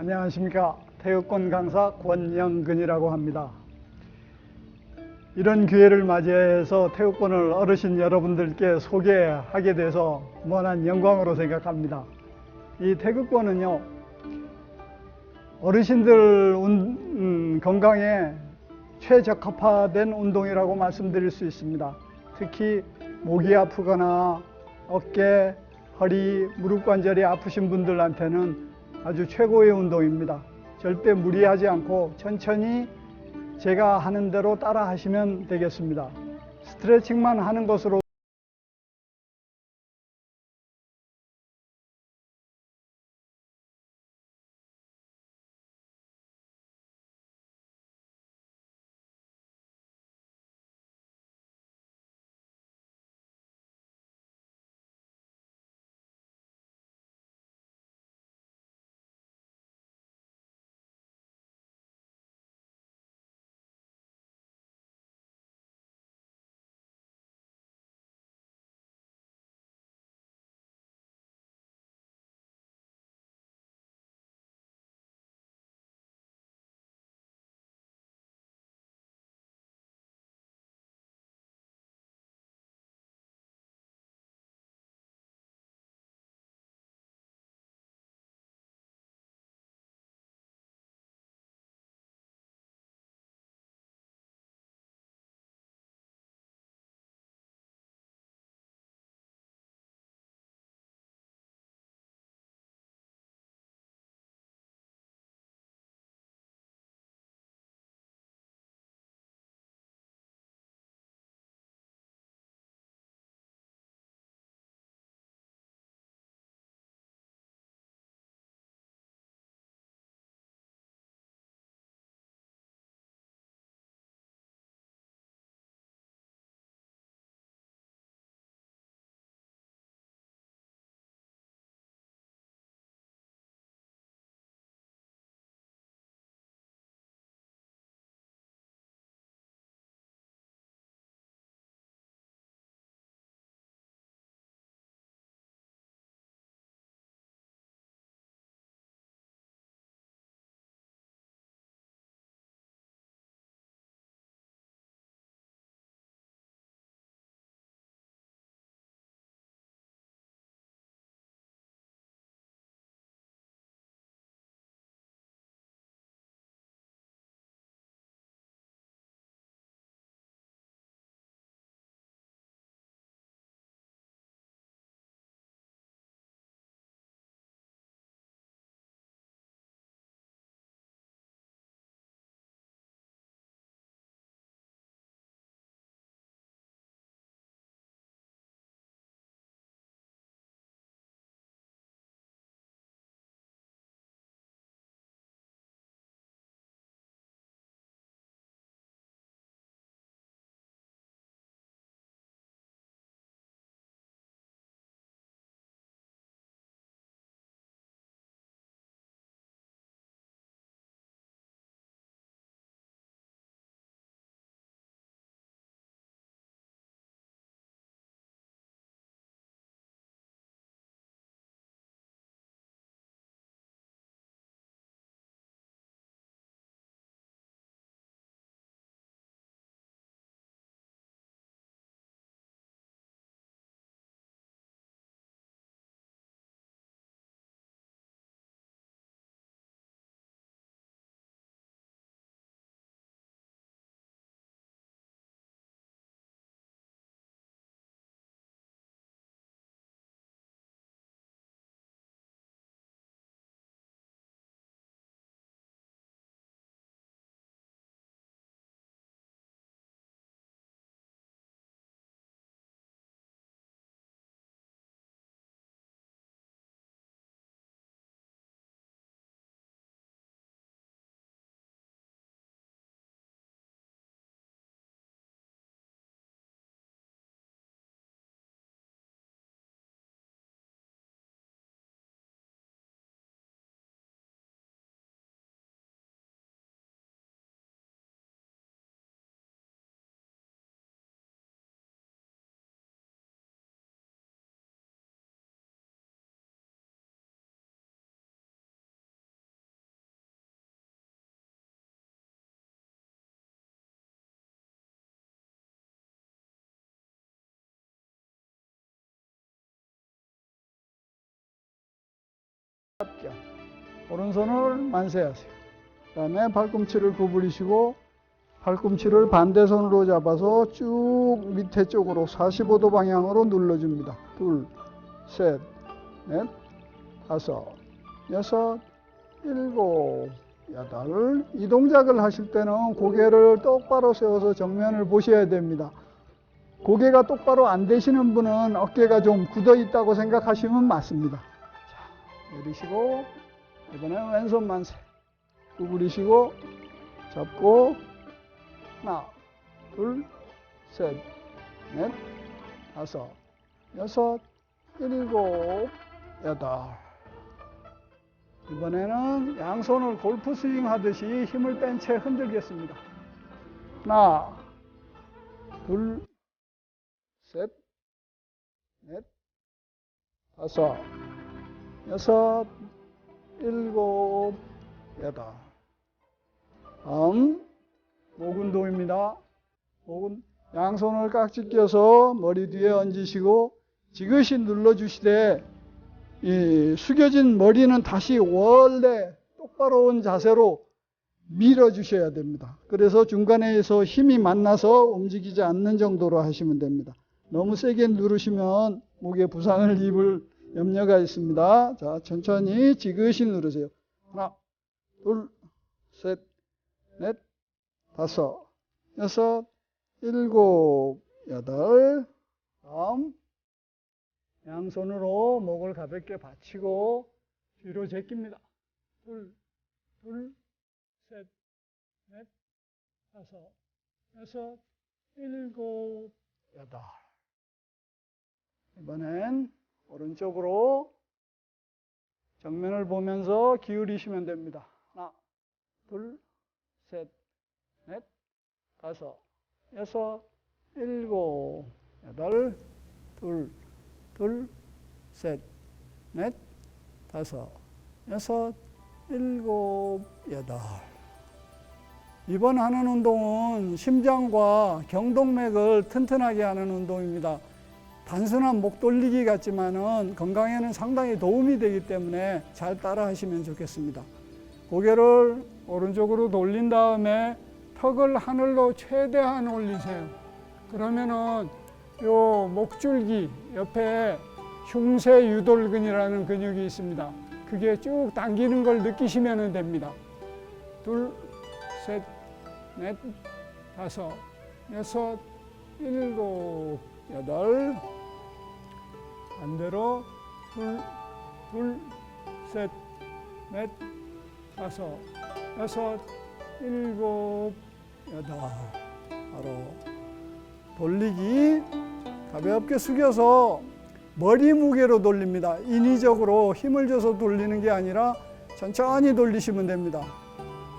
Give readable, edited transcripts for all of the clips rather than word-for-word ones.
안녕하십니까. 태극권 강사 권영근이라고 합니다. 이런 기회를 맞이해서 태극권을 어르신 여러분들께 소개하게 돼서 무한한 영광으로 생각합니다. 이 태극권은요, 어르신들 건강에 최적합화된 운동이라고 말씀드릴 수 있습니다. 특히 목이 아프거나 어깨, 허리, 무릎 관절이 아프신 분들한테는 아주 최고의 운동입니다. 절대 무리하지 않고 천천히 제가 하는 대로 따라 하시면 되겠습니다. 스트레칭만 하는 것으로 오른손을 만세하세요. 그 다음에 발꿈치를 구부리시고 팔꿈치를 반대손으로 잡아서 쭉 밑에 쪽으로 45도 방향으로 눌러줍니다. 둘, 셋, 넷, 다섯, 여섯, 일곱, 여덟. 이 동작을 하실 때는 고개를 똑바로 세워서 정면을 보셔야 됩니다. 고개가 똑바로 안 되시는 분은 어깨가 좀 굳어 있다고 생각하시면 맞습니다. 자, 내리시고 이번엔 왼손 만세. 구부리시고 잡고 하나, 둘, 셋, 넷, 다섯, 여섯, 일곱, 여덟. 이번에는 양손을 골프 스윙 하듯이 힘을 뺀 채 흔들겠습니다. 하나, 둘, 셋, 넷, 다섯, 여섯, 일곱, 여덟. 다음 목 운동입니다. 목은 양손을 깍지 껴서 머리 뒤에 얹으시고 지그시 눌러주시되 이 숙여진 머리는 다시 원래 똑바로 온 자세로 밀어주셔야 됩니다. 그래서 중간에서 힘이 만나서 움직이지 않는 정도로 하시면 됩니다. 너무 세게 누르시면 목에 부상을 입을 염려가 있습니다. 자, 천천히 지그시 누르세요. 하나, 둘, 셋, 넷, 다섯, 여섯, 일곱, 여덟. 다음 양손으로 목을 가볍게 받치고 뒤로 제낍니다. 둘, 셋, 넷, 다섯, 여섯, 일곱, 여덟. 이번엔 오른쪽으로 정면을 보면서 기울이시면 됩니다. 하나, 둘, 셋, 넷, 다섯, 여섯, 일곱, 여덟. 둘, 셋, 넷, 다섯, 여섯, 일곱, 여덟. 이번 하는 운동은 심장과 경동맥을 튼튼하게 하는 운동입니다. 단순한 목 돌리기 같지만은 건강에는 상당히 도움이 되기 때문에 잘 따라 하시면 좋겠습니다. 고개를 오른쪽으로 돌린 다음에 턱을 하늘로 최대한 올리세요. 그러면은 요 목줄기 옆에 흉쇄 유돌근이라는 근육이 있습니다. 그게 쭉 당기는 걸 느끼시면 됩니다. 둘, 셋, 넷, 다섯, 여섯, 일곱, 여덟. 반대로 둘, 셋, 넷, 다섯, 여섯, 일곱, 여덟. 바로 돌리기. 가볍게 숙여서 머리 무게로 돌립니다. 인위적으로 힘을 줘서 돌리는 게 아니라 천천히 돌리시면 됩니다.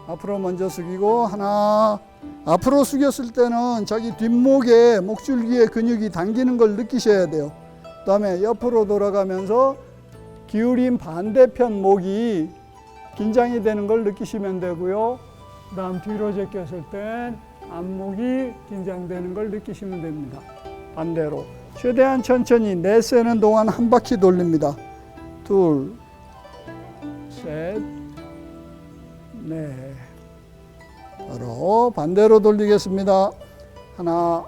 앞으로 먼저 숙이고 하나. 앞으로 숙였을 때는 자기 뒷목에 목줄기에 근육이 당기는 걸 느끼셔야 돼요. 그 다음에 옆으로 돌아가면서 기울인 반대편 목이 긴장이 되는 걸 느끼시면 되고요. 그 다음 뒤로 제꼈을 땐 안목이 긴장되는 걸 느끼시면 됩니다. 반대로 최대한 천천히 내쉬는 동안 한 바퀴 돌립니다. 둘, 셋, 넷. 바로 반대로 돌리겠습니다. 하나,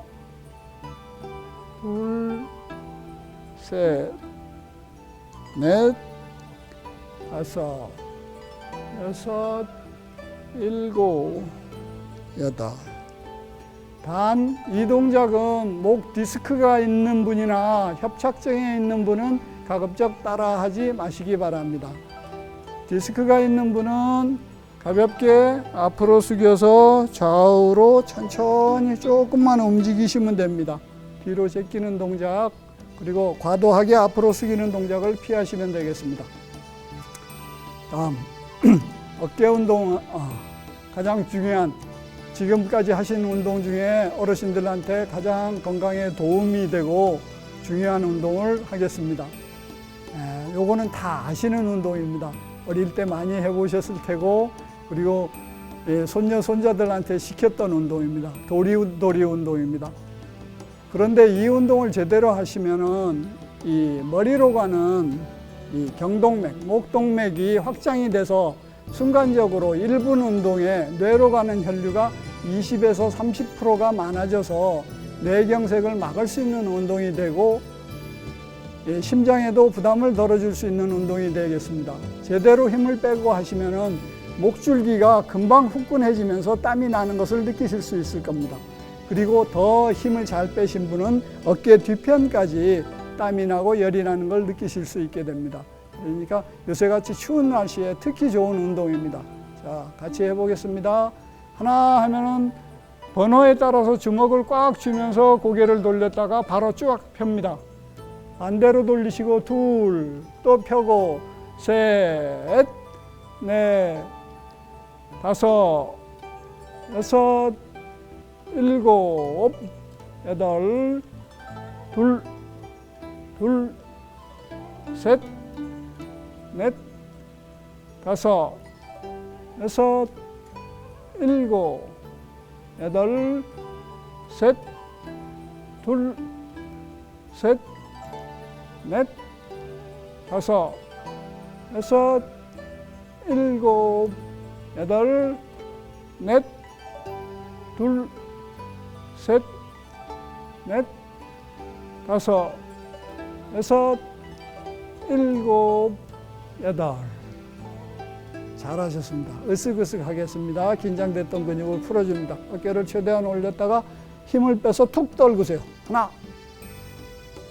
둘, 셋, 넷, 다섯, 여섯, 일곱, 여덟. 단 이 동작은 목 디스크가 있는 분이나 협착증에 있는 분은 가급적 따라하지 마시기 바랍니다. 디스크가 있는 분은 가볍게 앞으로 숙여서 좌우로 천천히 조금만 움직이시면 됩니다. 뒤로 제끼는 동작, 그리고 과도하게 앞으로 숙이는 동작을 피하시면 되겠습니다. 다음 어깨 운동, 가장 중요한, 지금까지 하신 운동 중에 어르신들한테 가장 건강에 도움이 되고 중요한 운동을 하겠습니다. 요거는 다 아시는 운동입니다. 어릴 때 많이 해보셨을 테고, 그리고 손녀, 손자들한테 시켰던 운동입니다. 도리 운동입니다. 그런데 이 운동을 제대로 하시면은 이 머리로 가는 이 경동맥, 목동맥이 확장이 돼서 순간적으로 1분 운동에 뇌로 가는 혈류가 20에서 30%가 많아져서 뇌경색을 막을 수 있는 운동이 되고 심장에도 부담을 덜어줄 수 있는 운동이 되겠습니다. 제대로 힘을 빼고 하시면은 목줄기가 금방 후끈해지면서 땀이 나는 것을 느끼실 수 있을 겁니다. 그리고 더 힘을 잘 빼신 분은 어깨 뒤편까지 땀이 나고 열이 나는 걸 느끼실 수 있게 됩니다. 그러니까 요새같이 추운 날씨에 특히 좋은 운동입니다. 자, 같이 해보겠습니다. 하나 하면은 번호에 따라서 주먹을 꽉 쥐면서 고개를 돌렸다가 바로 쭉 펴니다. 반대로 돌리시고 둘, 또 펴고 셋, 넷, 다섯, 여섯, 일곱, 여덟, 둘, 셋, 넷, 다섯, 여섯, 일곱, 여덟, 셋, 둘, 셋, 넷, 다섯, 여섯, 일곱, 여덟, 넷, 둘, 셋, 넷, 다섯, 여섯, 일곱, 여덟. 잘하셨습니다. 으쓱으쓱 하겠습니다. 긴장됐던 근육을 풀어줍니다. 어깨를 최대한 올렸다가 힘을 빼서 툭 떨구세요. 하나,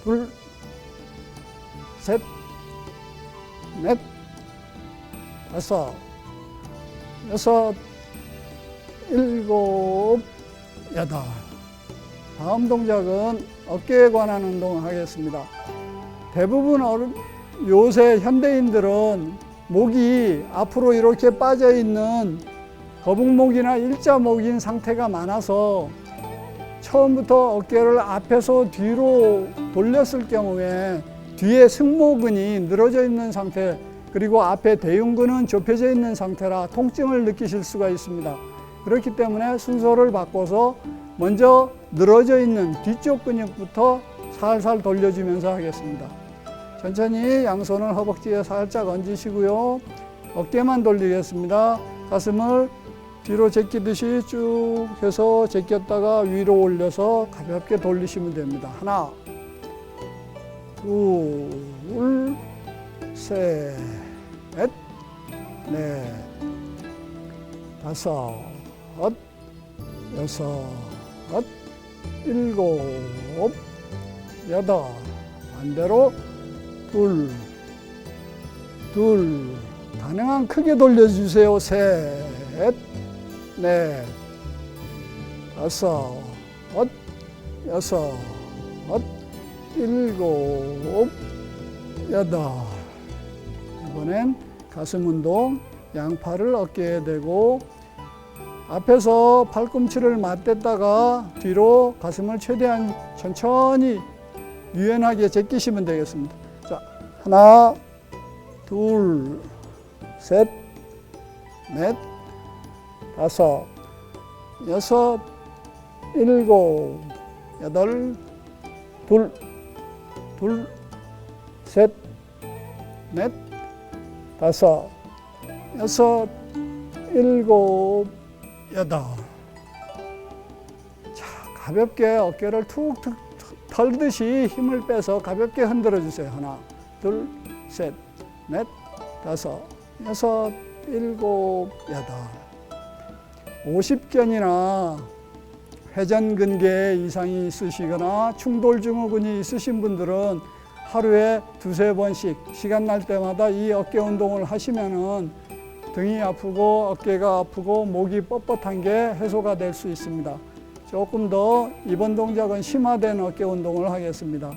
둘, 셋, 넷, 다섯, 여섯, 일곱, 여덟. 다음 동작은 어깨에 관한 운동을 하겠습니다. 대부분 요새 현대인들은 목이 앞으로 이렇게 빠져 있는 거북목이나 일자목인 상태가 많아서 처음부터 어깨를 앞에서 뒤로 돌렸을 경우에 뒤에 승모근이 늘어져 있는 상태, 그리고 앞에 대흉근은 좁혀져 있는 상태라 통증을 느끼실 수가 있습니다. 그렇기 때문에 순서를 바꿔서 먼저 늘어져 있는 뒤쪽 근육부터 살살 돌려주면서 하겠습니다. 천천히 양손을 허벅지에 살짝 얹으시고요. 어깨만 돌리겠습니다. 가슴을 뒤로 제끼듯이 쭉 해서 제꼈다가 위로 올려서 가볍게 돌리시면 됩니다. 하나, 둘, 셋, 넷, 다섯, 여섯, 일곱, 여덟. 반대로 둘, 가능한 크게 돌려주세요. 셋, 넷, 다섯, 여섯, 일곱, 여덟. 이번엔 가슴 운동. 양팔을 어깨에 대고 앞에서 팔꿈치를 맞댔다가 뒤로 가슴을 최대한 천천히 유연하게 제끼시면 되겠습니다. 자, 하나, 둘, 셋, 넷, 다섯, 여섯, 일곱, 여덟, 둘, 셋, 넷, 다섯, 여섯, 일곱, 여덟. 자, 가볍게 어깨를 툭툭 털듯이 힘을 빼서 가볍게 흔들어 주세요. 하나, 둘, 셋, 넷, 다섯, 여섯, 일곱, 여덟. 50견이나 회전근개 이상이 있으시거나 충돌증후군이 있으신 분들은 하루에 두세 번씩 시간 날 때마다 이 어깨 운동을 하시면은 등이 아프고 어깨가 아프고 목이 뻣뻣한 게 해소가 될 수 있습니다. 조금 더 이번 동작은 심화된 어깨 운동을 하겠습니다.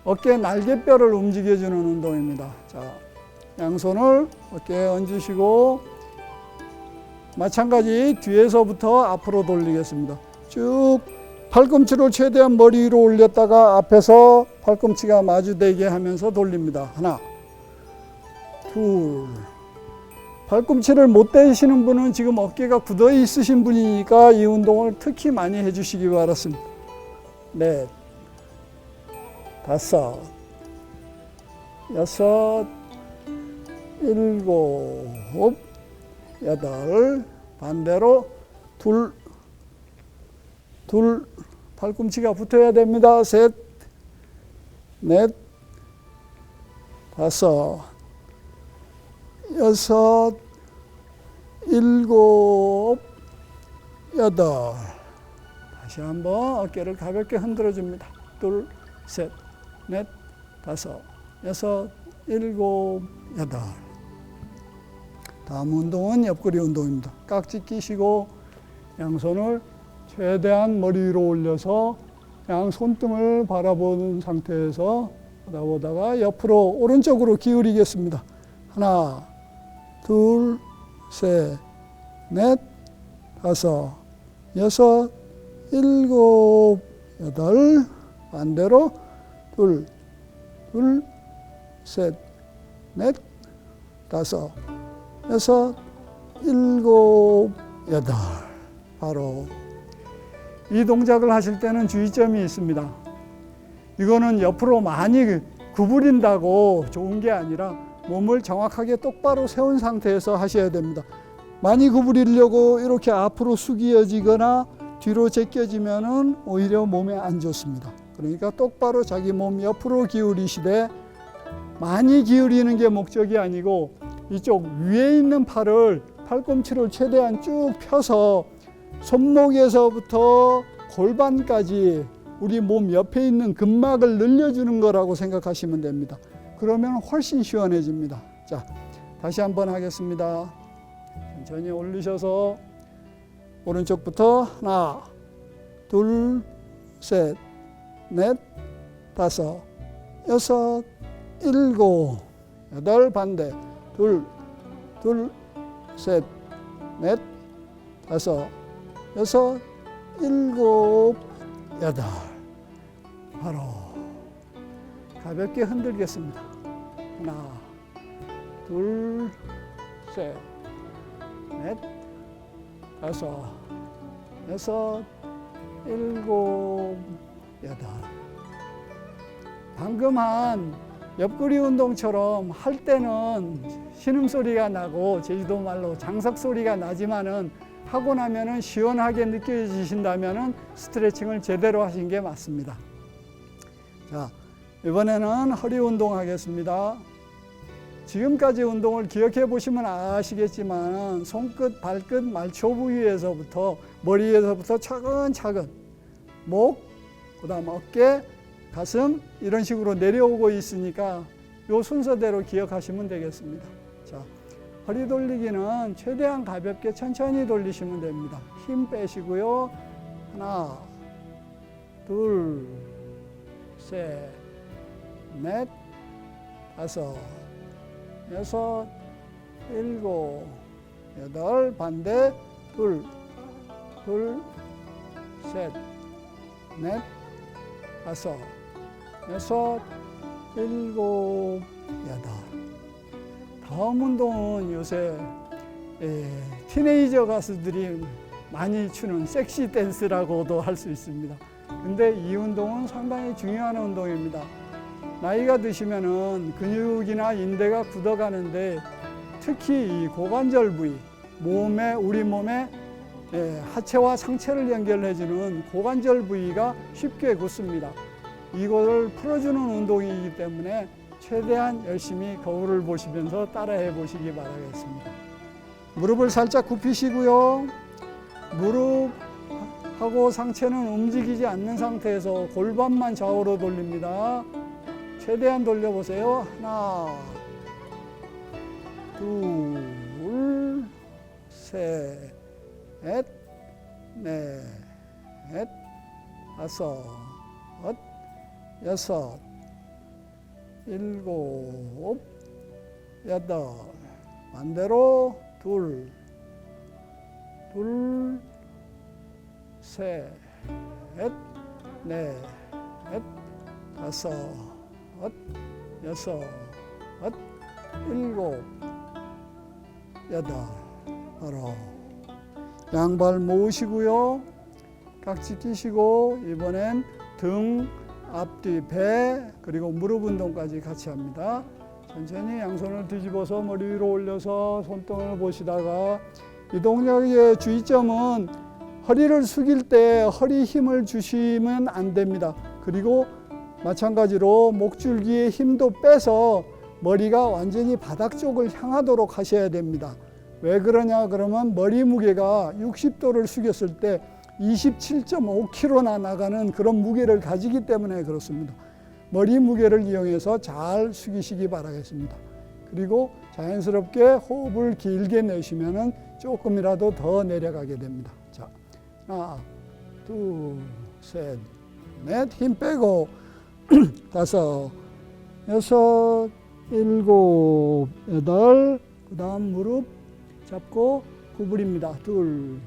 어깨 날개뼈를 움직여주는 운동입니다. 자, 양손을 어깨에 얹으시고 마찬가지 뒤에서부터 앞으로 돌리겠습니다. 쭉 팔꿈치를 최대한 머리 위로 올렸다가 앞에서 팔꿈치가 마주대게 하면서 돌립니다. 하나, 둘. 팔꿈치를 못 대시는 분은 지금 어깨가 굳어 있으신 분이니까 이 운동을 특히 많이 해주시기 바랍니다. 넷, 다섯, 여섯, 일곱, 여덟, 반대로 둘, 팔꿈치가 붙어야 됩니다. 셋, 넷, 다섯, 여섯, 일곱, 여덟. 다시 한번 어깨를 가볍게 흔들어 줍니다. 둘, 셋, 넷, 다섯, 여섯, 일곱, 여덟. 다음 운동은 옆구리 운동입니다. 깍지 끼시고 양손을 최대한 머리 위로 올려서 양 손등을 바라보는 상태에서 보다가 옆으로 오른쪽으로 기울이겠습니다. 하나, 둘, 셋, 넷, 다섯, 여섯, 일곱, 여덟. 반대로 둘, 셋, 넷, 다섯, 여섯, 일곱, 여덟. 바로 이 동작을 하실 때는 주의점이 있습니다. 이거는 옆으로 많이 구부린다고 좋은 게 아니라 몸을 정확하게 똑바로 세운 상태에서 하셔야 됩니다. 많이 구부리려고 이렇게 앞으로 숙여지거나 뒤로 제껴지면은 오히려 몸에 안 좋습니다. 그러니까 똑바로 자기 몸 옆으로 기울이시되, 많이 기울이는 게 목적이 아니고 이쪽 위에 있는 팔꿈치를 최대한 쭉 펴서 손목에서부터 골반까지 우리 몸 옆에 있는 근막을 늘려주는 거라고 생각하시면 됩니다. 그러면 훨씬 시원해집니다. 자, 다시 한번 하겠습니다. 천천히 올리셔서 오른쪽부터 하나, 둘, 셋, 넷, 다섯, 여섯, 일곱, 여덟. 반대. 둘, 셋, 넷, 다섯, 여섯, 일곱, 여덟. 바로 가볍게 흔들겠습니다. 하나, 둘, 셋, 넷, 다섯, 여섯, 일곱, 여덟. 방금 한 옆구리 운동처럼 할 때는 신음소리가 나고 제주도 말로 장석소리가 나지만은 하고 나면은 시원하게 느껴지신다면은 스트레칭을 제대로 하신 게 맞습니다. 자, 이번에는 허리 운동 하겠습니다. 지금까지 운동을 기억해 보시면 아시겠지만 손끝, 발끝, 말초 부위에서부터 머리에서부터 차근차근 목, 그 다음 어깨, 가슴 이런 식으로 내려오고 있으니까 이 순서대로 기억하시면 되겠습니다. 자, 허리 돌리기는 최대한 가볍게 천천히 돌리시면 됩니다. 힘 빼시고요. 하나, 둘, 셋, 넷, 다섯, 여섯, 일곱, 여덟. 반대. 둘, 셋, 넷, 다섯, 여섯, 일곱, 여덟. 다음 운동은 요새 티네이저 가수들이 많이 추는 섹시 댄스라고도 할 수 있습니다. 근데 이 운동은 상당히 중요한 운동입니다. 나이가 드시면은 근육이나 인대가 굳어가는데 특히 이 고관절 부위, 우리 몸의 하체와 상체를 연결해주는 고관절 부위가 쉽게 굳습니다. 이거를 풀어주는 운동이기 때문에 최대한 열심히 거울을 보시면서 따라해 보시기 바라겠습니다. 무릎을 살짝 굽히시고요. 무릎하고 상체는 움직이지 않는 상태에서 골반만 좌우로 돌립니다. 최대한 돌려보세요. 하나, 둘, 셋, 넷, 다섯, 여섯, 일곱, 여덟. 반대로 둘, 셋, 넷, 다섯, 여섯, 일곱, 여덟. 바로 양발 모으시고요. 각지 끼시고 이번엔 등, 앞뒤, 배 그리고 무릎 운동까지 같이 합니다. 천천히 양손을 뒤집어서 머리 위로 올려서 손등을 보시다가 이 동작의 주의점은 허리를 숙일 때 허리 힘을 주시면 안 됩니다. 그리고 마찬가지로 목줄기의 힘도 빼서 머리가 완전히 바닥 쪽을 향하도록 하셔야 됩니다. 왜 그러냐 그러면 머리 무게가 60도를 숙였을 때 27.5kg나 나가는 그런 무게를 가지기 때문에 그렇습니다. 머리 무게를 이용해서 잘 숙이시기 바라겠습니다. 그리고 자연스럽게 호흡을 길게 내쉬면 조금이라도 더 내려가게 됩니다. 자, 하나, 둘, 셋, 넷, 힘 빼고 다섯, 여섯, 일곱, 여덟, 그 다음 무릎 잡고 구부립니다. 둘,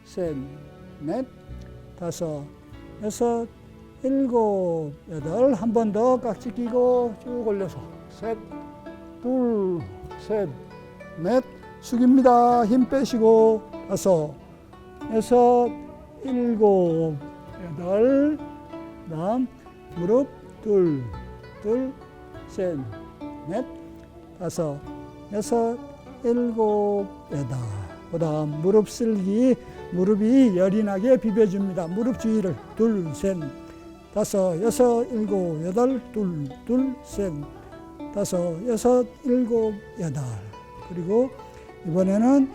셋, 넷, 다섯, 여섯, 일곱, 여덟, 한 번 더 깍지 끼고 쭉 올려서 셋, 둘, 셋, 넷, 숙입니다. 힘 빼시고 다섯, 여섯, 일곱, 여덟, 다음 무릎 둘, 셋, 넷, 다섯, 여섯, 일곱, 여덟. 그 다음 무릎 쓸기, 무릎이 열이 나게 비벼줍니다. 무릎 주위를 둘, 셋, 다섯, 여섯, 일곱, 여덟, 둘, 셋, 다섯, 여섯, 일곱, 여덟. 그리고 이번에는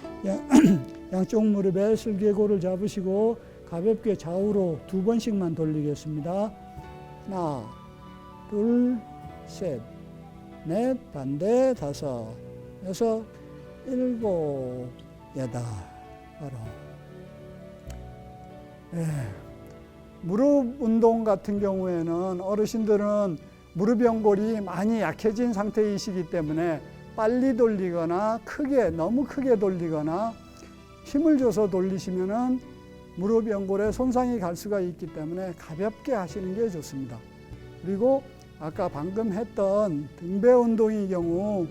양쪽 무릎에 슬개골을 잡으시고 가볍게 좌우로 두 번씩만 돌리겠습니다. 하나, 둘, 셋, 넷, 반대, 다섯, 여섯, 일곱, 여덟. 바로 무릎 운동 같은 경우에는 어르신들은 무릎 연골이 많이 약해진 상태이시기 때문에 빨리 돌리거나 너무 크게 돌리거나 힘을 줘서 돌리시면은 무릎 연골에 손상이 갈 수가 있기 때문에 가볍게 하시는 게 좋습니다. 그리고 아까 방금 했던 등배 운동의 경우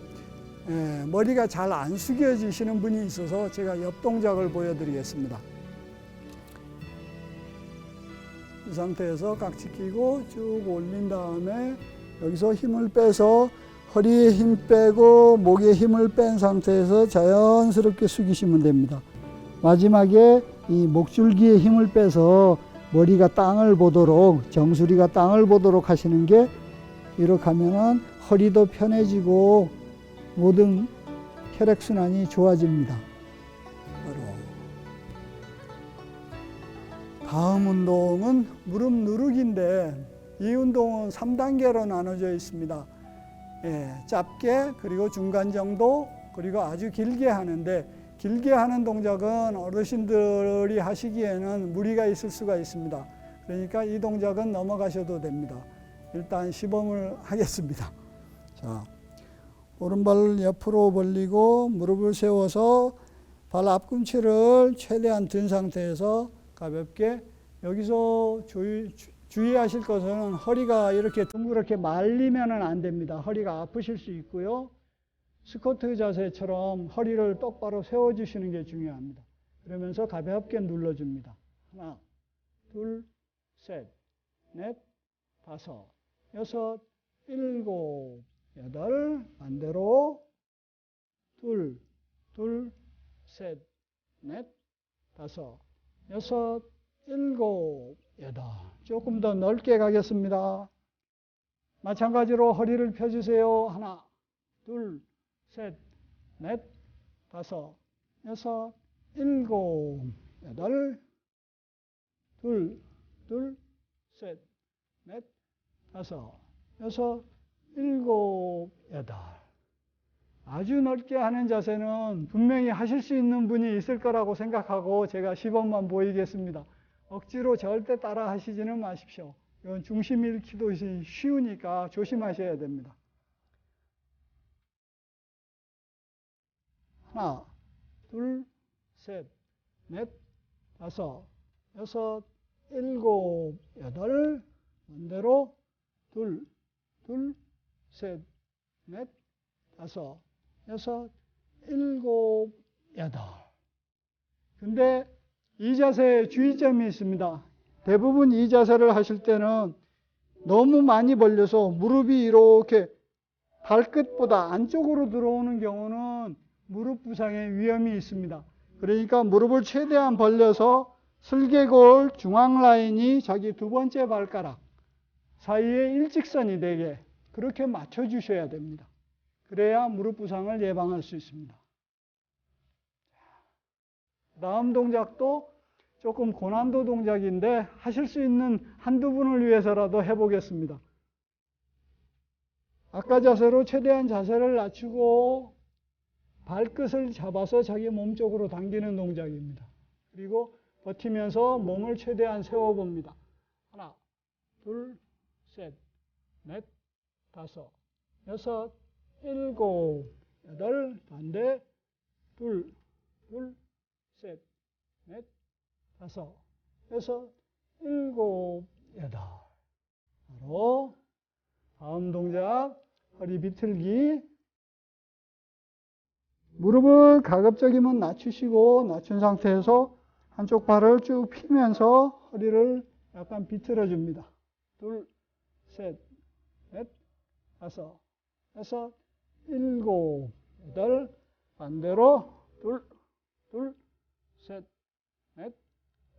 머리가 잘 안 숙여지시는 분이 있어서 제가 옆 동작을 보여드리겠습니다. 이 상태에서 깍지 끼고 쭉 올린 다음에 여기서 힘을 빼서 허리에 힘 빼고 목에 힘을 뺀 상태에서 자연스럽게 숙이시면 됩니다. 마지막에 이 목줄기에 힘을 빼서 머리가 땅을 보도록, 정수리가 땅을 보도록 하시는 게, 이렇게 하면은 허리도 편해지고 모든 혈액순환이 좋아집니다. 바로 다음 운동은 무릎 누르기인데, 이 운동은 3단계로 나눠져 있습니다. 짧게, 그리고 중간 정도, 그리고 아주 길게 하는데, 길게 하는 동작은 어르신들이 하시기에는 무리가 있을 수가 있습니다. 그러니까 이 동작은 넘어가셔도 됩니다. 일단 시범을 하겠습니다. 자, 오른발 옆으로 벌리고 무릎을 세워서 발 앞꿈치를 최대한 든 상태에서 가볍게, 여기서 주의하실 것은 허리가 이렇게 둥그렇게 말리면 안 됩니다. 허리가 아프실 수 있고요. 스쿼트 자세처럼 허리를 똑바로 세워주시는 게 중요합니다. 그러면서 가볍게 눌러줍니다. 하나, 둘, 셋, 넷, 다섯, 여섯, 일곱, 여덟. 반대로 둘, 셋, 넷, 다섯, 여섯, 일곱, 여덟. 조금 더 넓게 가겠습니다. 마찬가지로 허리를 펴주세요. 하나, 둘, 셋, 넷, 다섯, 여섯, 일곱, 여덟. 둘, 셋, 넷, 다섯, 여섯, 일곱, 여덟. 아주 넓게 하는 자세는 분명히 하실 수 있는 분이 있을 거라고 생각하고 제가 시범만 보이겠습니다. 억지로 절대 따라 하시지는 마십시오. 이건 중심 잃기도 쉬우니까 조심하셔야 됩니다. 하나, 둘, 셋, 넷, 다섯, 여섯, 일곱, 여덟. 반대로 둘, 셋, 넷, 다섯, 여섯, 일곱, 여덟. 근데 이 자세에 주의점이 있습니다. 대부분 이 자세를 하실 때는 너무 많이 벌려서 무릎이 이렇게 발끝보다 안쪽으로 들어오는 경우는 무릎 부상의 위험이 있습니다. 그러니까 무릎을 최대한 벌려서 슬개골 중앙 라인이 자기 두 번째 발가락 사이에 일직선이 되게 그렇게 맞춰주셔야 됩니다. 그래야 무릎 부상을 예방할 수 있습니다. 다음 동작도 조금 고난도 동작인데 하실 수 있는 한두 분을 위해서라도 해보겠습니다. 아까 자세로 최대한 자세를 낮추고 발끝을 잡아서 자기 몸 쪽으로 당기는 동작입니다. 그리고 버티면서 몸을 최대한 세워봅니다. 하나, 둘, 셋, 넷, 다섯, 여섯, 일곱, 여덟, 반대, 둘, 셋, 넷, 다섯, 여섯, 일곱, 여덟. 바로 다음 동작, 허리 비틀기. 무릎을 가급적이면 낮추시고 낮춘 상태에서 한쪽 발을 쭉 펴면서 허리를 약간 비틀어 줍니다. 둘, 셋, 넷, 다섯, 여섯, 일곱, 여덟, 반대로 둘, 셋, 넷,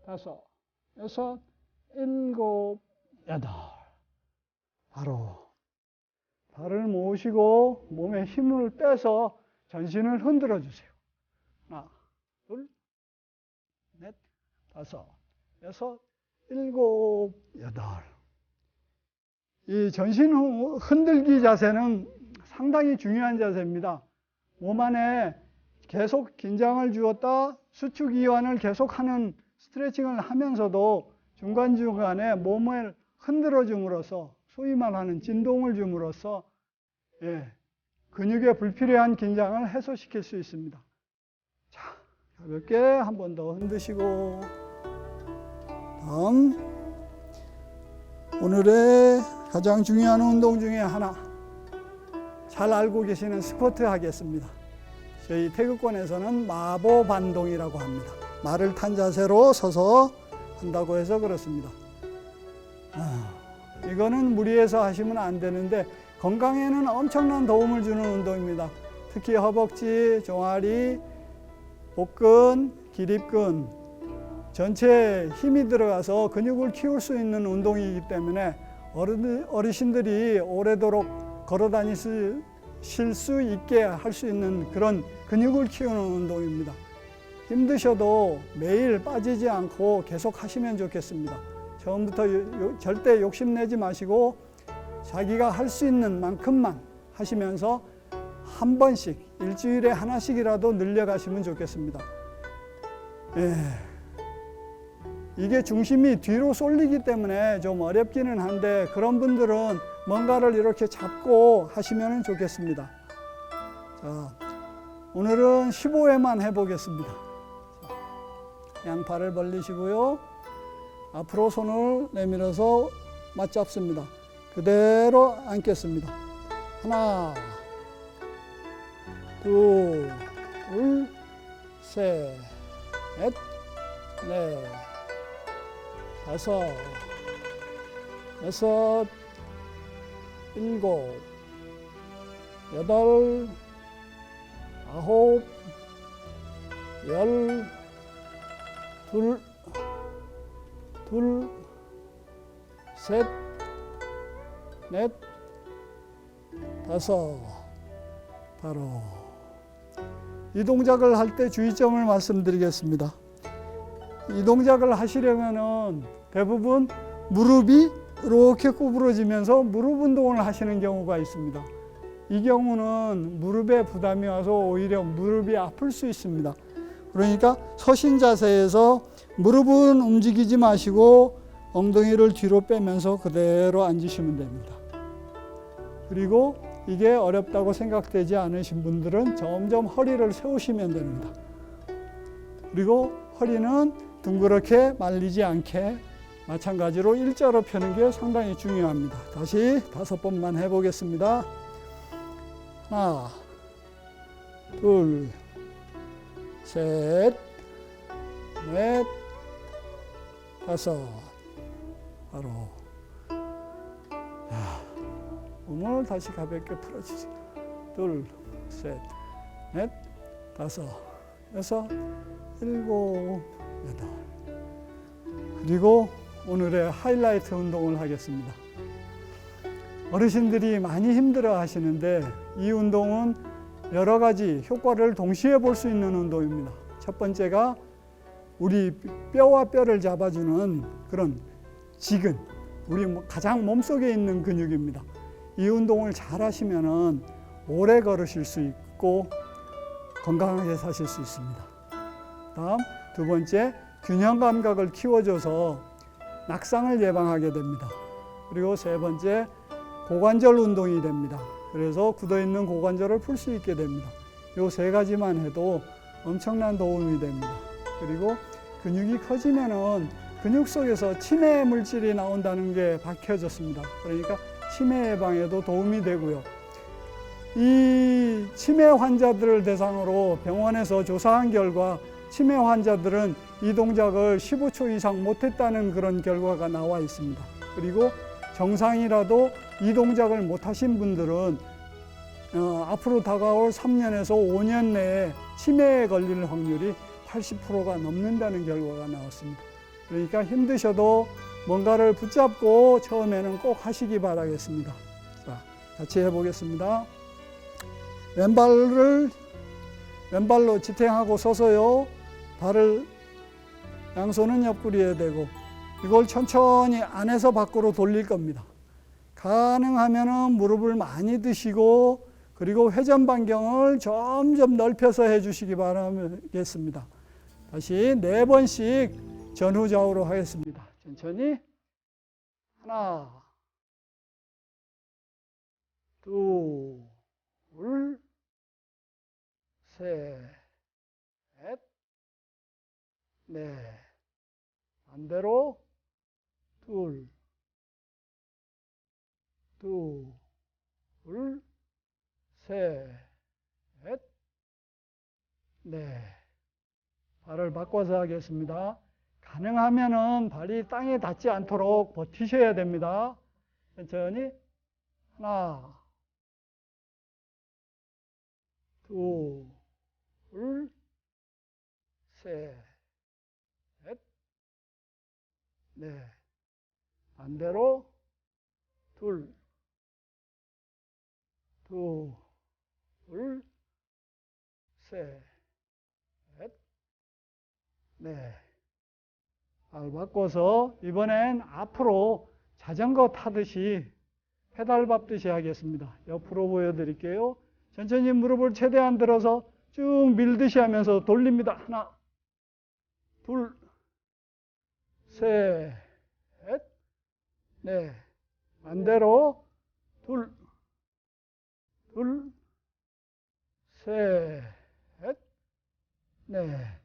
다섯, 여섯, 일곱, 여덟. 바로 발을 모으시고 몸에 힘을 빼서 전신을 흔들어 주세요. 하나, 둘, 넷, 다섯, 여섯, 일곱, 여덟. 이 전신 흔들기 자세는 상당히 중요한 자세입니다. 몸 안에 계속 긴장을 주었다 수축 이완을 계속하는 스트레칭을 하면서도 중간중간에 몸을 흔들어 줌으로써 소위 말하는 진동을 줌으로써 근육의 불필요한 긴장을 해소시킬 수 있습니다. 자, 가볍게 한 번 더 흔드시고 다음 오늘의 가장 중요한 운동 중에 하나 잘 알고 계시는 스쿼트 하겠습니다. 저희 태극권에서는 마보 반동이라고 합니다. 말을 탄 자세로 서서 한다고 해서 그렇습니다. 이거는 무리해서 하시면 안 되는데 건강에는 엄청난 도움을 주는 운동입니다. 특히 허벅지, 종아리, 복근, 기립근 전체에 힘이 들어가서 근육을 키울 수 있는 운동이기 때문에 어르신들이 오래도록 걸어 다니실 수 있게 할 수 있는 그런 근육을 키우는 운동입니다. 힘드셔도 매일 빠지지 않고 계속 하시면 좋겠습니다. 처음부터 절대 욕심내지 마시고 자기가 할 수 있는 만큼만 하시면서 한 번씩 일주일에 하나씩이라도 늘려가시면 좋겠습니다. 이게 중심이 뒤로 쏠리기 때문에 좀 어렵기는 한데 그런 분들은 뭔가를 이렇게 잡고 하시면 좋겠습니다. 자, 오늘은 15회만 해보겠습니다. 자, 양팔을 벌리시고요. 앞으로 손을 내밀어서 맞잡습니다. 그대로 앉겠습니다. 하나, 둘, 셋, 넷, 다섯, 여섯, 일곱, 여덟, 아홉, 열, 둘, 셋, 넷, 다섯. 바로 이 동작을 할 때 주의점을 말씀드리겠습니다. 이 동작을 하시려면은 대부분 무릎이 이렇게 구부러지면서 무릎 운동을 하시는 경우가 있습니다. 이 경우는 무릎에 부담이 와서 오히려 무릎이 아플 수 있습니다. 그러니까 서신 자세에서 무릎은 움직이지 마시고 엉덩이를 뒤로 빼면서 그대로 앉으시면 됩니다. 그리고 이게 어렵다고 생각되지 않으신 분들은 점점 허리를 세우시면 됩니다. 그리고 허리는 둥그렇게 말리지 않게 마찬가지로 일자로 펴는 게 상당히 중요합니다. 다시 5번만 해보겠습니다. 하나, 둘, 셋, 넷, 다섯. 바로 몸을 다시 가볍게 풀어주세요. 둘, 셋, 넷, 다섯, 여섯, 일곱, 여덟. 그리고 오늘의 하이라이트 운동을 하겠습니다. 어르신들이 많이 힘들어 하시는데 이 운동은 여러 가지 효과를 동시에 볼 수 있는 운동입니다. 첫 번째가 우리 뼈와 뼈를 잡아주는 그런 지근, 우리 가장 몸속에 있는 근육입니다. 이 운동을 잘 하시면은 오래 걸으실 수 있고 건강하게 사실 수 있습니다. 다음 두 번째, 균형 감각을 키워줘서 낙상을 예방하게 됩니다. 그리고 세 번째, 고관절 운동이 됩니다. 그래서 굳어있는 고관절을 풀 수 있게 됩니다. 이 세 가지만 해도 엄청난 도움이 됩니다. 그리고 근육이 커지면은 근육 속에서 치매 물질이 나온다는 게 밝혀졌습니다. 그러니까 치매 예방에도 도움이 되고요. 이 치매 환자들을 대상으로 병원에서 조사한 결과 치매 환자들은 이 동작을 15초 이상 못했다는 그런 결과가 나와 있습니다. 그리고 정상이라도 이 동작을 못하신 분들은 앞으로 다가올 3년에서 5년 내에 치매에 걸릴 확률이 80%가 넘는다는 결과가 나왔습니다. 그러니까 힘드셔도 뭔가를 붙잡고 처음에는 꼭 하시기 바라겠습니다. 자, 같이 해보겠습니다. 왼발로 지탱하고 서서요. 발을 양손은 옆구리에 대고 이걸 천천히 안에서 밖으로 돌릴 겁니다. 가능하면은 무릎을 많이 드시고 그리고 회전 반경을 점점 넓혀서 해주시기 바라겠습니다. 다시 4번씩 전후좌우로 하겠습니다. 천천히 하나, 둘, 셋, 넷, 반대로 둘, 셋, 넷. 발을 바꿔서 하겠습니다. 가능하면은 발이 땅에 닿지 않도록 버티셔야 됩니다. 천천히 하나, 둘, 셋, 넷. 반대로 둘, 셋, 넷. 발 바꿔서 이번엔 앞으로 자전거 타듯이 페달 밟듯이 하겠습니다. 옆으로 보여드릴게요. 천천히 무릎을 최대한 들어서 쭉 밀듯이 하면서 돌립니다. 하나, 둘, 셋, 넷. 반대로 둘, 셋, 넷.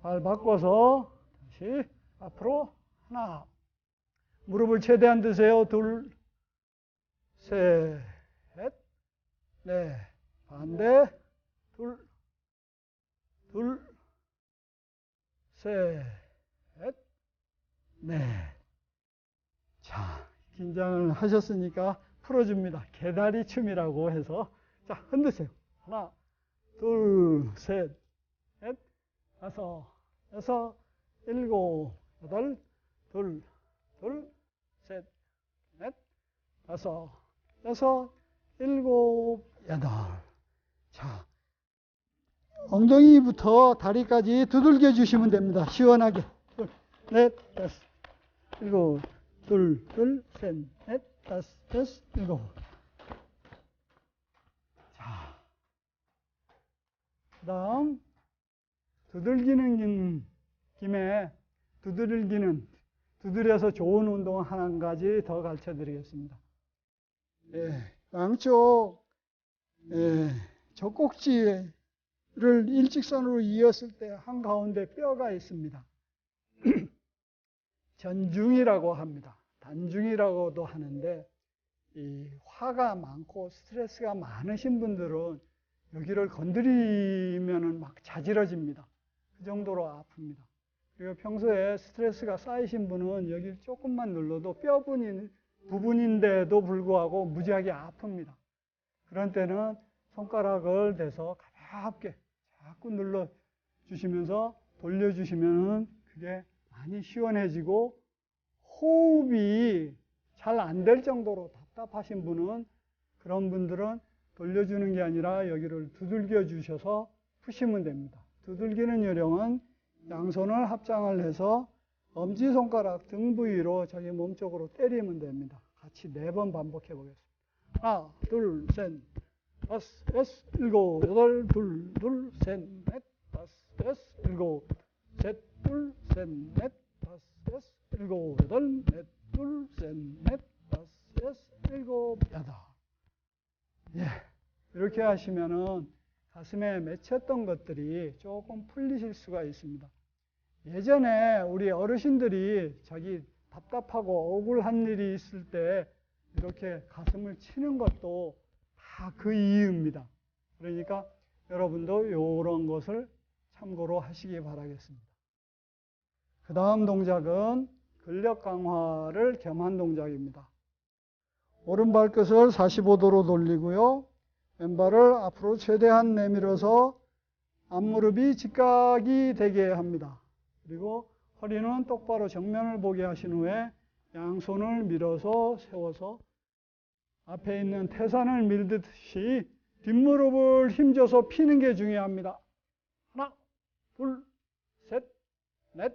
발 바꿔서 다시 앞으로 하나. 무릎을 최대한 드세요. 둘, 셋, 넷. 반대 둘, 셋, 넷. 자, 긴장을 하셨으니까 풀어줍니다. 개다리 춤이라고 해서 자, 흔드세요. 하나, 둘, 셋, 넷, 다섯, 여섯, 일곱, 여덟, 둘, 셋, 넷, 다섯, 여섯, 일곱, 여덟. 자, 엉덩이부터 다리까지 두들겨 주시면 됩니다. 시원하게. 둘, 넷, 다섯, 일곱, 둘, 셋, 넷, 다섯, 여섯, 일곱. 자, 그 다음, 두들기는 김에 두드려서 좋은 운동 한 가지 더 가르쳐 드리겠습니다. 양쪽 젖꼭지를 일직선으로 이었을 때 한가운데 뼈가 있습니다. 전중이라고 합니다. 단중이라고도 하는데 이 화가 많고 스트레스가 많으신 분들은 여기를 건드리면은 막 자지러집니다. 그 정도로 아픕니다. 그리고 평소에 스트레스가 쌓이신 분은 여기 조금만 눌러도 뼈분이 부분인데도 불구하고 무지하게 아픕니다. 그런 때는 손가락을 대서 가볍게 자꾸 눌러주시면서 돌려주시면 그게 많이 시원해지고, 호흡이 잘 안 될 정도로 답답하신 분은, 그런 분들은 돌려주는 게 아니라 여기를 두들겨 주셔서 푸시면 됩니다. 두들기는 요령은 양손을 합장을 해서 엄지손가락 등 부위로 자기 몸 쪽으로 때리면 됩니다. 같이 4번 반복해 보겠습니다. 하나, 둘, 셋, 다섯, 여섯, 일곱, 여덟, 둘, 둘, 셋, 넷, 다섯, 여섯, 일곱, 셋, 둘, 셋, 넷, 다섯, 여섯, 일곱, 여덟, 넷, 둘, 셋, 넷, 다섯, 여섯, 일곱, 여덟. 예, 이렇게 하시면은 가슴에 맺혔던 것들이 조금 풀리실 수가 있습니다. 예전에 우리 어르신들이 자기 답답하고 억울한 일이 있을 때 이렇게 가슴을 치는 것도 다 그 이유입니다. 그러니까 여러분도 이런 것을 참고로 하시기 바라겠습니다. 그 다음 동작은 근력 강화를 겸한 동작입니다. 오른발 끝을 45도로 돌리고요. 왼발을 앞으로 최대한 내밀어서 앞무릎이 직각이 되게 합니다. 그리고 허리는 똑바로 정면을 보게 하신 후에 양손을 밀어서 세워서 앞에 있는 태산을 밀듯이 뒷무릎을 힘줘서 피는 게 중요합니다. 하나, 둘, 셋, 넷,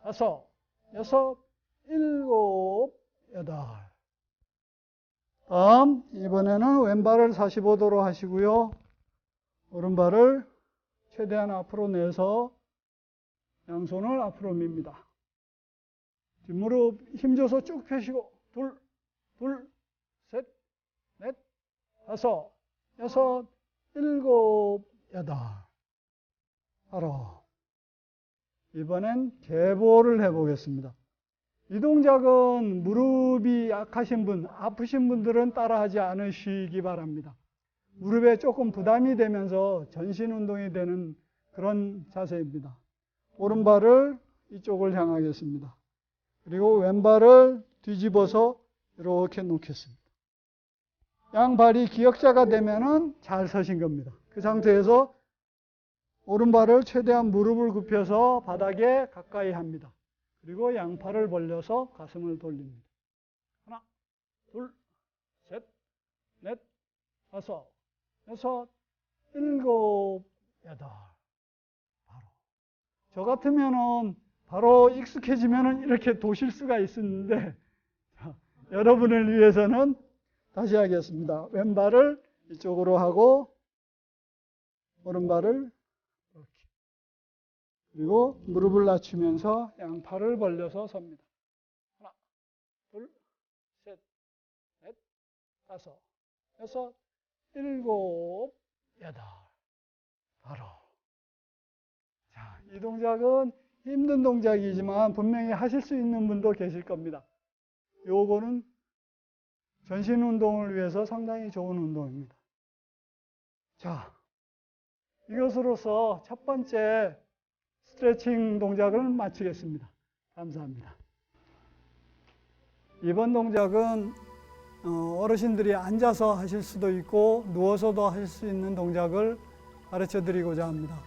다섯, 여섯, 일곱, 여덟. 다음, 이번에는 왼발을 45도로 하시고요. 오른발을 최대한 앞으로 내서 양손을 앞으로 밉니다. 뒷무릎 힘줘서 쭉 펴시고 둘, 셋, 넷, 다섯, 여섯, 일곱, 여덟. 바로 이번엔 계보를 해보겠습니다. 이 동작은 무릎이 약하신 분, 아프신 분들은 따라하지 않으시기 바랍니다. 무릎에 조금 부담이 되면서 전신 운동이 되는 그런 자세입니다. 오른발을 이쪽을 향하겠습니다. 그리고 왼발을 뒤집어서 이렇게 놓겠습니다. 양발이 기역자가 되면은 잘 서신 겁니다. 그 상태에서 오른발을 최대한 무릎을 굽혀서 바닥에 가까이 합니다. 그리고 양팔을 벌려서 가슴을 돌립니다. 하나, 둘, 셋, 넷, 다섯, 여섯, 일곱, 여덟. 바로. 저 같으면은 바로 익숙해지면은 이렇게 도실 수가 있었는데, 여러분을 위해서는 다시 하겠습니다. 왼발을 이쪽으로 하고, 오른발을 이렇게. 그리고 무릎을 낮추면서 양팔을 벌려서 섭니다. 하나, 둘, 셋, 넷, 다섯, 여섯, 일곱, 여덟. 바로. 자, 이 동작은 힘든 동작이지만 분명히 하실 수 있는 분도 계실 겁니다. 요거는 전신 운동을 위해서 상당히 좋은 운동입니다. 자, 이것으로서 첫 번째 스트레칭 동작을 마치겠습니다. 감사합니다. 이번 동작은 어르신들이 앉아서 하실 수도 있고 누워서도 하실 수 있는 동작을 가르쳐 드리고자 합니다.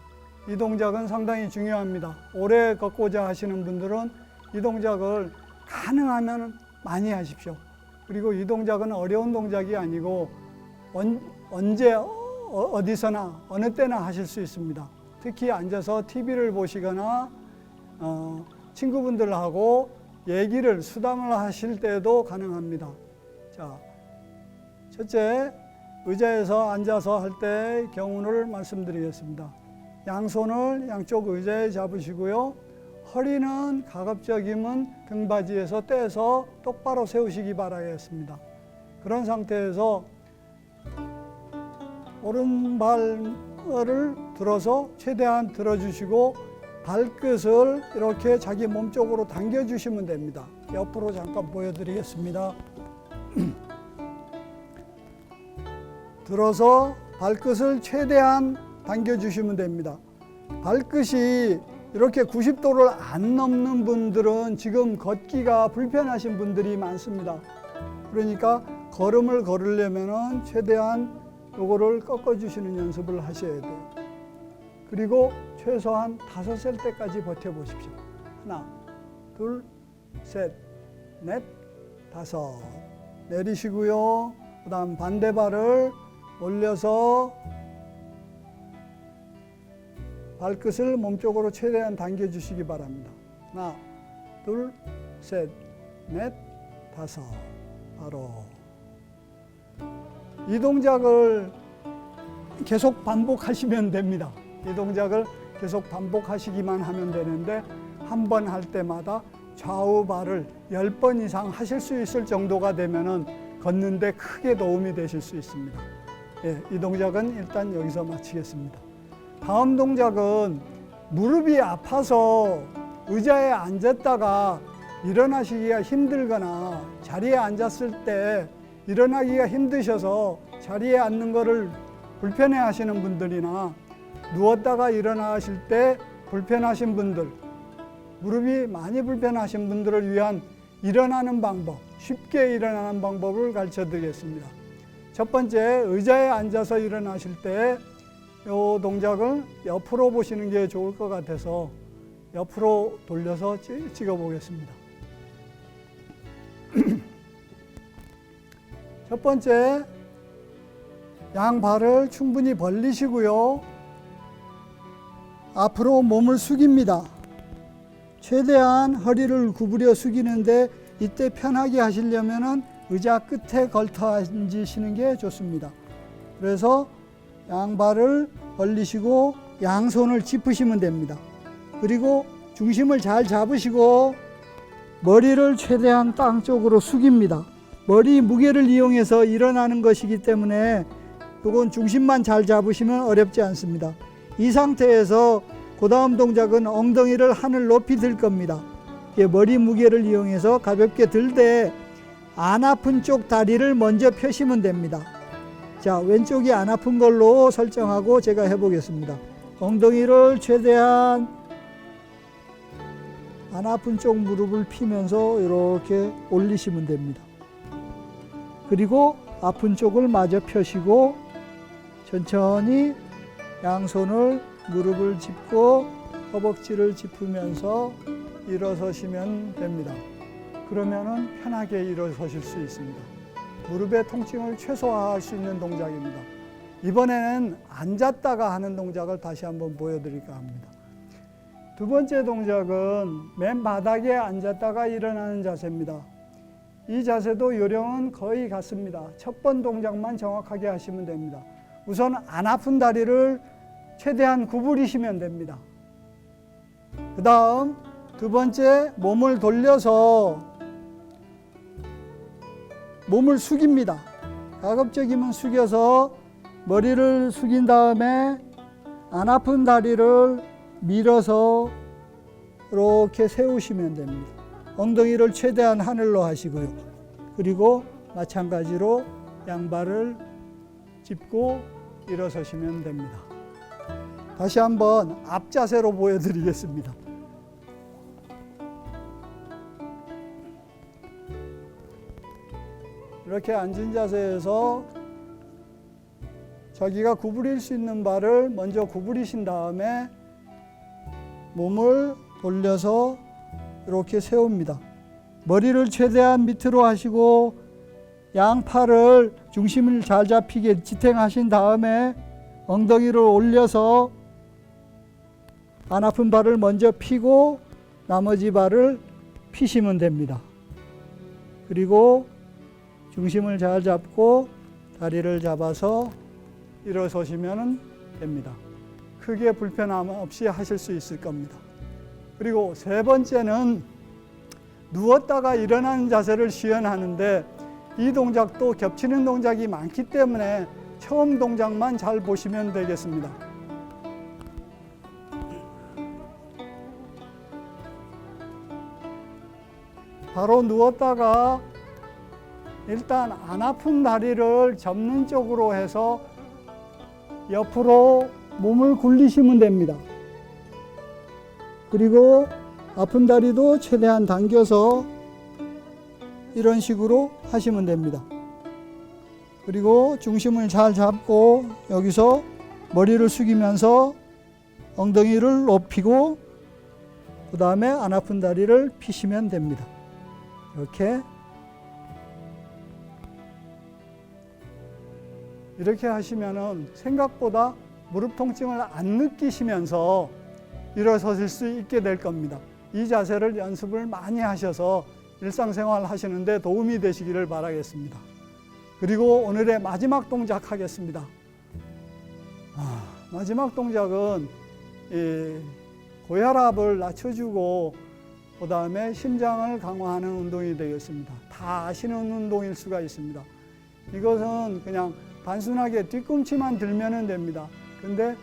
이 동작은 상당히 중요합니다. 오래 걷고자 하시는 분들은 이 동작을 가능하면 많이 하십시오. 그리고 이 동작은 어려운 동작이 아니고 언제 어디서나 어느 때나 하실 수 있습니다. 특히 앉아서 TV를 보시거나 친구분들하고 얘기를 수담을 하실 때도 가능합니다. 자, 첫째, 의자에서 앉아서 할 때의 경우를 말씀드리겠습니다. 양손을 양쪽 의자에 잡으시고요. 허리는 가급적이면 등받이에서 떼서 똑바로 세우시기 바라겠습니다. 그런 상태에서 오른발을 들어서 최대한 들어주시고 발끝을 이렇게 자기 몸 쪽으로 당겨주시면 됩니다. 옆으로 잠깐 보여드리겠습니다. 들어서 발끝을 최대한 당겨주시면 됩니다. 발끝이 이렇게 90도를 안 넘는 분들은 지금 걷기가 불편하신 분들이 많습니다. 그러니까 걸음을 걸으려면은 최대한 요거를 꺾어주시는 연습을 하셔야 돼요. 그리고 최소한 5셀 때까지 버텨보십시오. 하나, 둘, 셋, 넷, 5. 내리시고요. 그 다음 반대발을 올려서 발끝을 몸쪽으로 최대한 당겨주시기 바랍니다. 하나, 둘, 셋, 넷, 5. 바로. 이 동작을 계속 반복하시면 됩니다. 이 동작을 계속 반복하시기만 하면 되는데 한 번 할 때마다 좌우 발을 10번 이상 하실 수 있을 정도가 되면은 걷는데 크게 도움이 되실 수 있습니다. 예, 이 동작은 일단 여기서 마치겠습니다. 다음 동작은 무릎이 아파서 의자에 앉았다가 일어나시기가 힘들거나 자리에 앉았을 때 일어나기가 힘드셔서 자리에 앉는 것을 불편해 하시는 분들이나 누웠다가 일어나실 때 불편하신 분들, 무릎이 많이 불편하신 분들을 위한 일어나는 방법, 쉽게 일어나는 방법을 가르쳐 드리겠습니다. 첫 번째, 의자에 앉아서 일어나실 때 이 동작을 옆으로 보시는 게 좋을 것 같아서 옆으로 돌려서 찍어 보겠습니다. 첫 번째, 양발을 충분히 벌리시고요. 앞으로 몸을 숙입니다. 최대한 허리를 구부려 숙이는데 이때 편하게 하시려면 의자 끝에 걸터 앉으시는 게 좋습니다. 그래서 양발을 벌리시고 양손을 짚으시면 됩니다. 그리고 중심을 잘 잡으시고 머리를 최대한 땅 쪽으로 숙입니다. 머리 무게를 이용해서 일어나는 것이기 때문에 이건 중심만 잘 잡으시면 어렵지 않습니다. 이 상태에서 그 다음 동작은 엉덩이를 하늘 높이 들 겁니다. 머리 무게를 이용해서 가볍게 들 때 안 아픈 쪽 다리를 먼저 펴시면 됩니다. 자, 왼쪽이 안 아픈 걸로 설정하고 제가 해보겠습니다. 엉덩이를 최대한 안 아픈 쪽 무릎을 피면서 이렇게 올리시면 됩니다. 그리고 아픈 쪽을 마저 펴시고 천천히 양손을 무릎을 짚고 허벅지를 짚으면서 일어서시면 됩니다. 그러면은 편하게 일어서실 수 있습니다. 무릎의 통증을 최소화할 수 있는 동작입니다. 이번에는 앉았다가 하는 동작을 다시 한번 보여드릴까 합니다. 두 번째 동작은 맨 바닥에 앉았다가 일어나는 자세입니다. 이 자세도 요령은 거의 같습니다. 첫 번 동작만 정확하게 하시면 됩니다. 우선 안 아픈 다리를 최대한 구부리시면 됩니다. 그 다음 두 번째, 몸을 돌려서 몸을 숙입니다. 가급적이면 숙여서 머리를 숙인 다음에 안 아픈 다리를 밀어서 이렇게 세우시면 됩니다. 엉덩이를 최대한 하늘로 하시고요. 그리고 마찬가지로 양발을 짚고 일어서시면 됩니다. 다시 한번 앞자세로 보여드리겠습니다. 이렇게 앉은 자세에서 자기가 구부릴 수 있는 발을 먼저 구부리신 다음에 몸을 돌려서 이렇게 세웁니다. 머리를 최대한 밑으로 하시고 양팔을 중심을 잘 잡히게 지탱하신 다음에 엉덩이를 올려서 안 아픈 발을 먼저 피고 나머지 발을 피시면 됩니다. 그리고 중심을 잘 잡고 다리를 잡아서 일어서시면 됩니다. 크게 불편함 없이 하실 수 있을 겁니다. 그리고 세 번째는 누웠다가 일어나는 자세를 시연하는데 이 동작도 겹치는 동작이 많기 때문에 처음 동작만 잘 보시면 되겠습니다. 바로 누웠다가 일단 안 아픈 다리를 접는 쪽으로 해서 옆으로 몸을 굴리시면 됩니다. 그리고 아픈 다리도 최대한 당겨서 이런 식으로 하시면 됩니다. 그리고 중심을 잘 잡고 여기서 머리를 숙이면서 엉덩이를 높이고 그 다음에 안 아픈 다리를 피시면 됩니다. 이렇게 하시면은 생각보다 무릎 통증을 안 느끼시면서 일어서실 수 있게 될 겁니다. 이 자세를 연습을 많이 하셔서 일상생활 하시는데 도움이 되시기를 바라겠습니다. 그리고 오늘의 마지막 동작 하겠습니다. 마지막 동작은 고혈압을 낮춰주고 그 다음에 심장을 강화하는 운동이 되겠습니다. 다 아시는 운동일 수가 있습니다. 이것은 그냥 단순하게 뒤꿈치만 들면 됩니다. 근데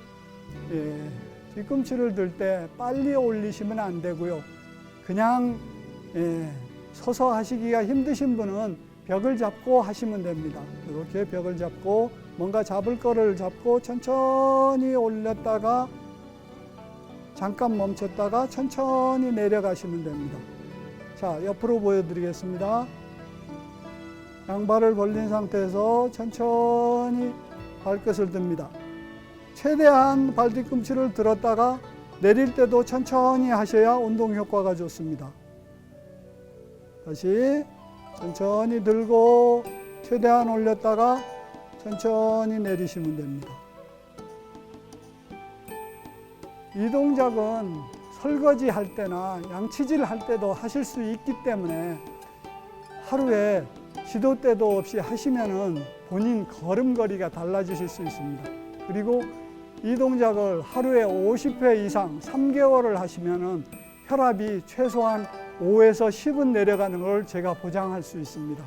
뒤꿈치를 들 때 빨리 올리시면 안 되고요. 그냥 서서 하시기가 힘드신 분은 벽을 잡고 하시면 됩니다. 이렇게 벽을 잡고 뭔가 잡을 거를 잡고 천천히 올렸다가 잠깐 멈췄다가 천천히 내려가시면 됩니다. 자, 옆으로 보여드리겠습니다. 양발을 벌린 상태에서 천천히 발끝을 듭니다. 최대한 발뒤꿈치를 들었다가 내릴 때도 천천히 하셔야 운동 효과가 좋습니다. 다시 천천히 들고 최대한 올렸다가 천천히 내리시면 됩니다. 이 동작은 설거지 할 때나 양치질 할 때도 하실 수 있기 때문에 하루에 시도 때도 없이 하시면은 본인 걸음걸이가 달라지실 수 있습니다. 그리고 이 동작을 하루에 50회 이상 3개월을 하시면은 혈압이 최소한 5에서 10은 내려가는 걸 제가 보장할 수 있습니다.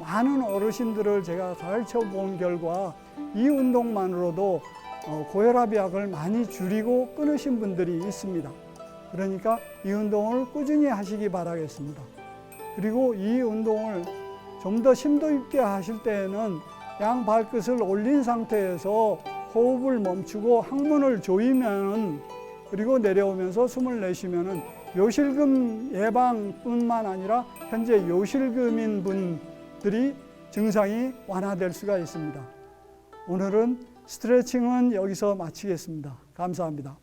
많은 어르신들을 제가 가르쳐 본 결과 이 운동만으로도 고혈압 약을 많이 줄이고 끊으신 분들이 있습니다. 그러니까 이 운동을 꾸준히 하시기 바라겠습니다. 그리고 이 운동을 좀 더 심도 있게 하실 때에는 양 발끝을 올린 상태에서 호흡을 멈추고 항문을 조이면 그리고 내려오면서 숨을 내쉬면은 요실금 예방뿐만 아니라 현재 요실금인 분들이 증상이 완화될 수가 있습니다. 오늘은 스트레칭은 여기서 마치겠습니다. 감사합니다.